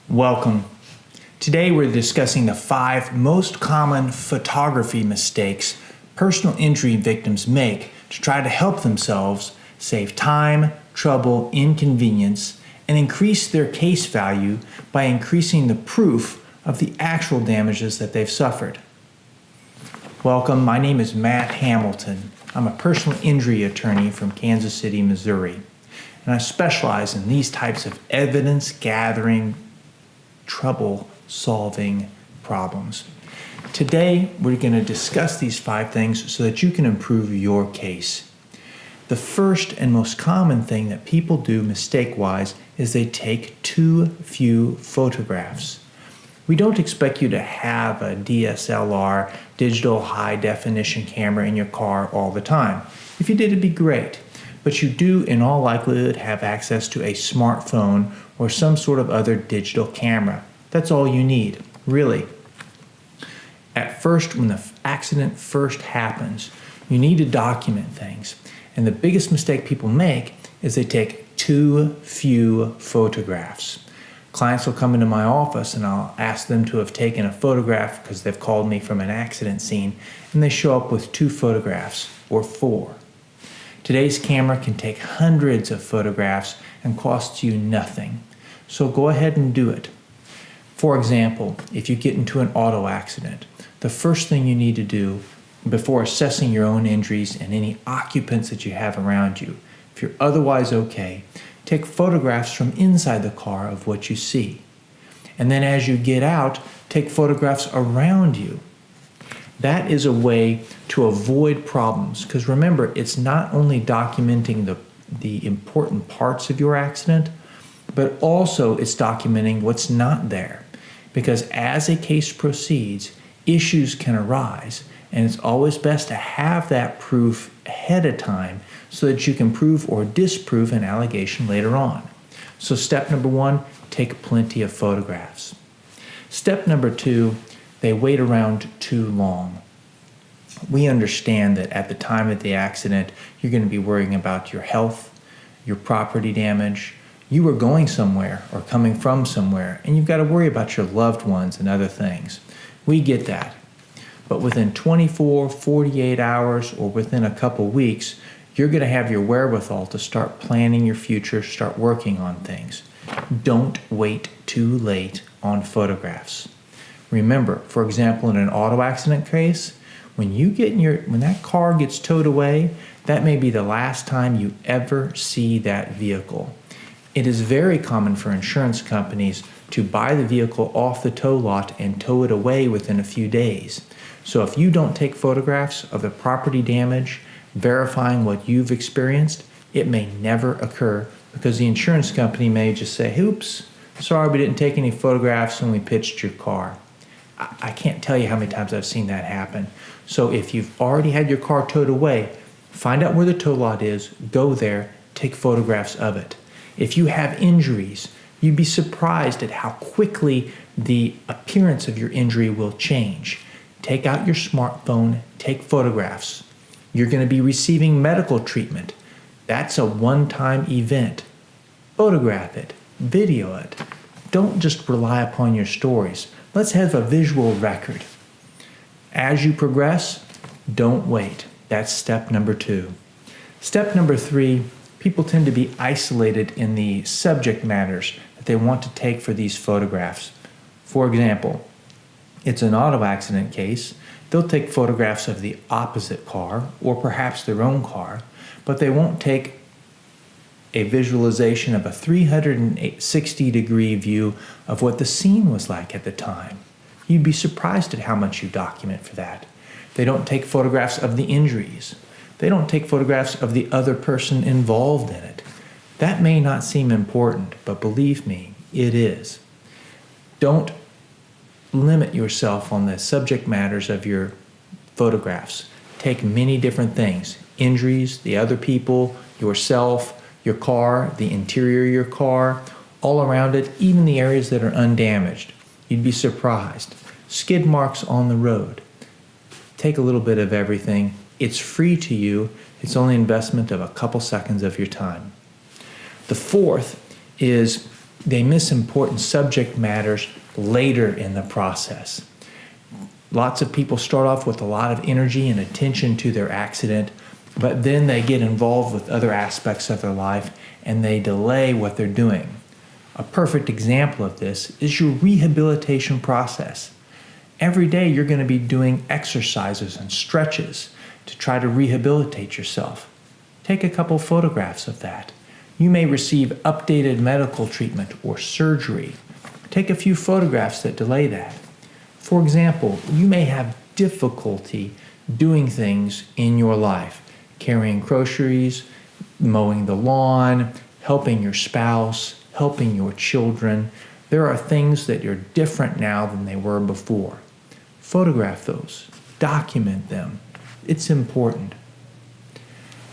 Welcome. Today we're discussing the 5 most common photography mistakes personal injury victims make to try to help themselves save time, trouble, inconvenience, and increase their case value by increasing the proof of the actual damages that they've suffered. Welcome, my name is Matt Hamilton. I'm a personal injury attorney from Kansas City, Missouri, and I specialize in these types of evidence-gathering, trouble-solving problems. Today, we're going to discuss these 5 things so that you can improve your case. The first and most common thing that people do mistake-wise is they take too few photographs. We don't expect you to have a DSLR, digital high-definition camera in your car all the time. If you did, it'd be great. But you do, in all likelihood, have access to a smartphone or some sort of other digital camera. That's all you need, really. At first, when the accident first happens, you need to document things. And the biggest mistake people make is they take too few photographs. Clients will come into my office and I'll ask them to have taken a photograph because they've called me from an accident scene, and they show up with 2 photographs or 4. Today's camera can take hundreds of photographs and costs you nothing. So go ahead and do it. For example, if you get into an auto accident, the first thing you need to do before assessing your own injuries and any occupants that you have around you, if you're otherwise okay, take photographs from inside the car of what you see. And then as you get out, take photographs around you. That is a way to avoid problems, because remember, it's not only documenting the important parts of your accident, but also it's documenting what's not there. Because as a case proceeds, issues can arise, and it's always best to have that proof ahead of time so that you can prove or disprove an allegation later on. So step number 1, take plenty of photographs. Step number 2, they wait around too long. We understand that at the time of the accident, you're going to be worrying about your health, your property damage. You were going somewhere or coming from somewhere, and you've got to worry about your loved ones and other things. We get that. But within 24, 48 hours, or within a couple weeks, you're going to have your wherewithal to start planning your future, start working on things. Don't wait too late on photographs. Remember, for example, in an auto accident case, when that car gets towed away, that may be the last time you ever see that vehicle. It is very common for insurance companies to buy the vehicle off the tow lot and tow it away within a few days. So if you don't take photographs of the property damage, verifying what you've experienced, it may never occur because the insurance company may just say, oops, sorry we didn't take any photographs when we pitched your car. I can't tell you how many times I've seen that happen. So if you've already had your car towed away, find out where the tow lot is, go there, take photographs of it. If you have injuries, you'd be surprised at how quickly the appearance of your injury will change. Take out your smartphone, take photographs. You're going to be receiving medical treatment. That's a one-time event. Photograph it, video it. Don't just rely upon your stories. Let's have a visual record. As you progress, don't wait. That's step number 2. Step number 3, people tend to be isolated in the subject matters that they want to take for these photographs. For example, it's an auto accident case. They'll take photographs of the opposite car or perhaps their own car, but they won't take a visualization of a 360-degree view of what the scene was like at the time. You'd be surprised at how much you document for that. They don't take photographs of the injuries. They don't take photographs of the other person involved in it. That may not seem important, but believe me, it is. Don't limit yourself on the subject matters of your photographs. Take many different things: injuries, the other people, yourself, your car, the interior of your car, all around it, even the areas that are undamaged. You'd be surprised. Skid marks on the road. Take a little bit of everything. It's free to you. It's only an investment of a couple seconds of your time. The fourth is They miss important subject matters later in the process. Lots of people start off with a lot of energy and attention to their accident, but then they get involved with other aspects of their life and they delay what they're doing. A perfect example of this is your rehabilitation process. Every day you're going to be doing exercises and stretches to try to rehabilitate yourself. Take a couple photographs of that. You may receive updated medical treatment or surgery. Take a few photographs that delay that. For example, you may have difficulty doing things in your life, carrying groceries, mowing the lawn, helping your spouse, helping your children. There are things that are different now than they were before. Photograph those, document them. It's important.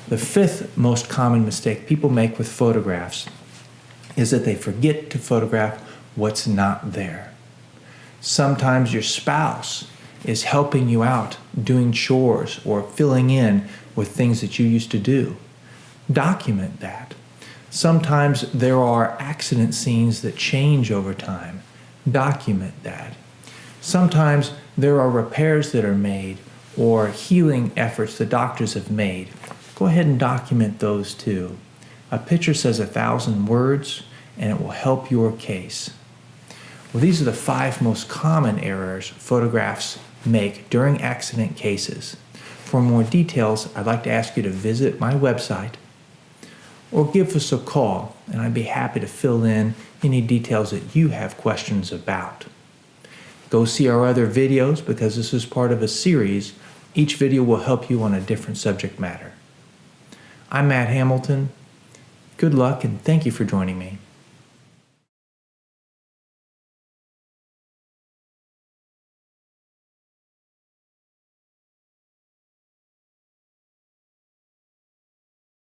The fifth most common mistake people make with photographs is that they forget to photograph what's not there. Sometimes your spouse is helping you out doing chores or filling in with things that you used to do. Document that. Sometimes there are accident scenes that change over time. Document that. Sometimes there are repairs that are made or healing efforts the doctors have made. Go ahead and document those too. A picture says 1,000 words and it will help your case. Well, these are the 5 most common errors photographs make during accident cases. For more details, I'd like to ask you to visit my website or give us a call, and I'd be happy to fill in any details that you have questions about. Go see our other videos because this is part of a series. Each video will help you on a different subject matter. I'm Matt Hamilton. Good luck and thank you for joining me.